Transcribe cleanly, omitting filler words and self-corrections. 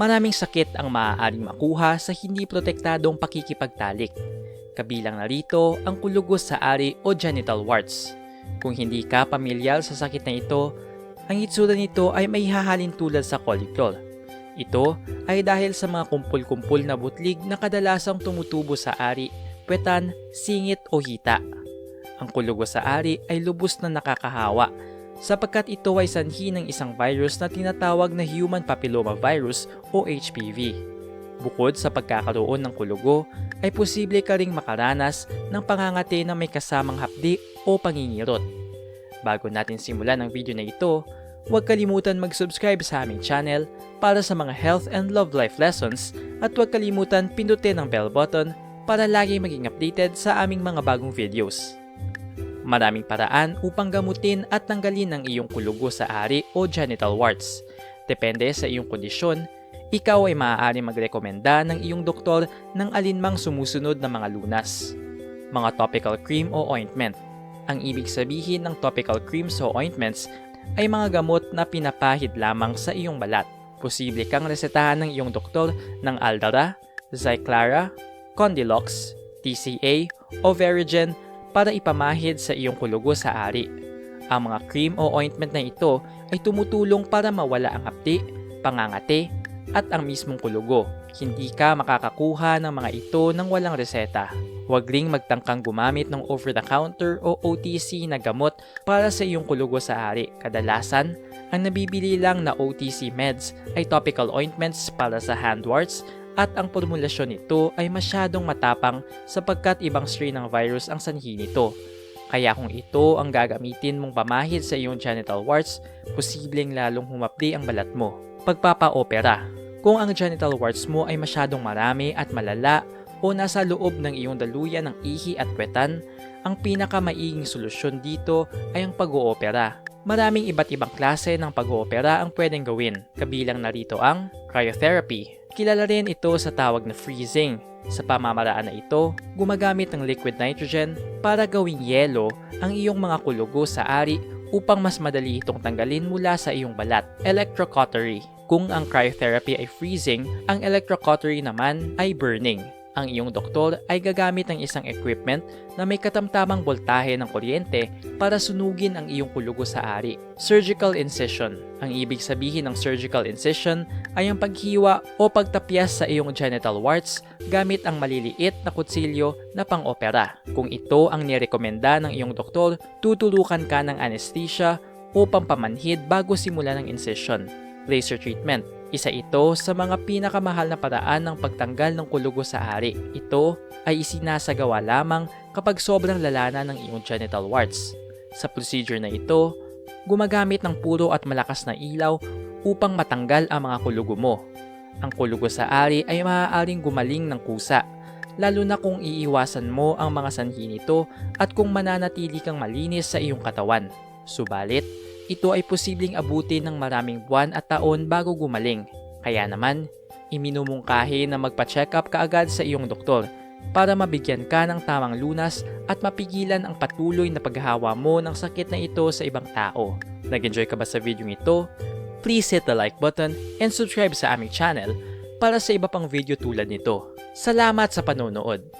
Maraming sakit ang maaaring makuha sa hindi protektadong pakikipagtalik. Kabilang na rito ang kulugos sa ari o genital warts. Kung hindi ka pamilyar sa sakit na ito, ang itsura nito ay may hahalin tulad sa colicle. Ito ay dahil sa mga kumpul-kumpul na butlig na kadalasang tumutubo sa ari, puwetan, singit o hita. Ang kulugos sa ari ay lubos na nakakahawa sapagkat ito ay sanhi ng isang virus na tinatawag na human papillomavirus o HPV. Bukod sa pagkakaroon ng kulugo, ay posible ka ring makaranas ng pangangati na may kasamang hapdi o pangingirot. Bago natin simulan ang video na ito, huwag kalimutan mag-subscribe sa aming channel para sa mga health and love life lessons at huwag kalimutan pindutin ang bell button para lagi maging updated sa aming mga bagong videos. Maraming paraan upang gamutin at tanggalin ang iyong kulugo sa ari o genital warts. Depende sa iyong kondisyon, ikaw ay maaari magrekomenda ng iyong doktor ng alinmang sumusunod na mga lunas. Mga topical cream o ointment. Ang ibig sabihin ng topical creams o ointments ay mga gamot na pinapahid lamang sa iyong balat. Posible kang resetahan ng iyong doktor ng Aldara, Zyclara, Condilox, TCA o Verigen para ipamahid sa iyong kulugo sa ari. Ang mga cream o ointment na ito ay tumutulong para mawala ang hapdi, pangangati, at ang mismong kulugo. Hindi ka makakakuha ng mga ito nang walang reseta. Huwag ring magtangkang gumamit ng over-the-counter o OTC na gamot para sa iyong kulugo sa ari. Kadalasan, ang nabibili lang na OTC meds ay topical ointments para sa hand warts at ang formulasyon nito ay masyadong matapang sapagkat ibang strain ng virus ang sanhi nito. Kaya kung ito ang gagamitin mong pamahid sa iyong genital warts, posibleng lalong humapdi ang balat mo. Pagpapa-opera. Kung ang genital warts mo ay masyadong marami at malala o nasa loob ng iyong daluyan ng ihi at puwetan, ang pinakamaiing solusyon dito ay ang pag-oopera. Maraming iba't ibang klase ng pag-oopera ang pwedeng gawin. Kabilang narito ang cryotherapy. Kilala rin ito sa tawag na freezing. Sa pamamaraan na ito, gumagamit ng liquid nitrogen para gawing yelo ang iyong mga kulugo sa ari upang mas madali itong tanggalin mula sa iyong balat. Electrocautery. Kung ang cryotherapy ay freezing, ang electrocautery naman ay burning. Ang iyong doktor ay gagamit ng isang equipment na may katamtamang boltahe ng kuryente para sunugin ang iyong kulugo sa ari. Surgical incision. Ang ibig sabihin ng surgical incision ay ang paghiwa o pagtapyas sa iyong genital warts gamit ang maliliit na kutsilyo na pang-opera. Kung ito ang nirekomenda ng iyong doktor, tutulukan ka ng anesthesia o pampamanhid bago simulan ng incision. Laser treatment. Isa ito sa mga pinakamahal na paraan ng pagtanggal ng kulugo sa ari. Ito ay isinasagawa lamang kapag sobrang lala na ng iyong genital warts. Sa procedure na ito, gumagamit ng puro at malakas na ilaw upang matanggal ang mga kulugo mo. Ang kulugo sa ari ay maaaring gumaling ng kusa, lalo na kung iiwasan mo ang mga sanhi nito at kung mananatili kang malinis sa iyong katawan. Subalit, ito ay posibleng abutin ng maraming buwan at taon bago gumaling. Kaya naman, iminumungkahi na magpa-check up kaagad sa iyong doktor para mabigyan ka ng tamang lunas at mapigilan ang patuloy na paghahawa mo ng sakit na ito sa ibang tao. Nag-enjoy ka ba sa video ito? Please hit the like button and subscribe sa aming channel para sa iba pang video tulad nito. Salamat sa panonood!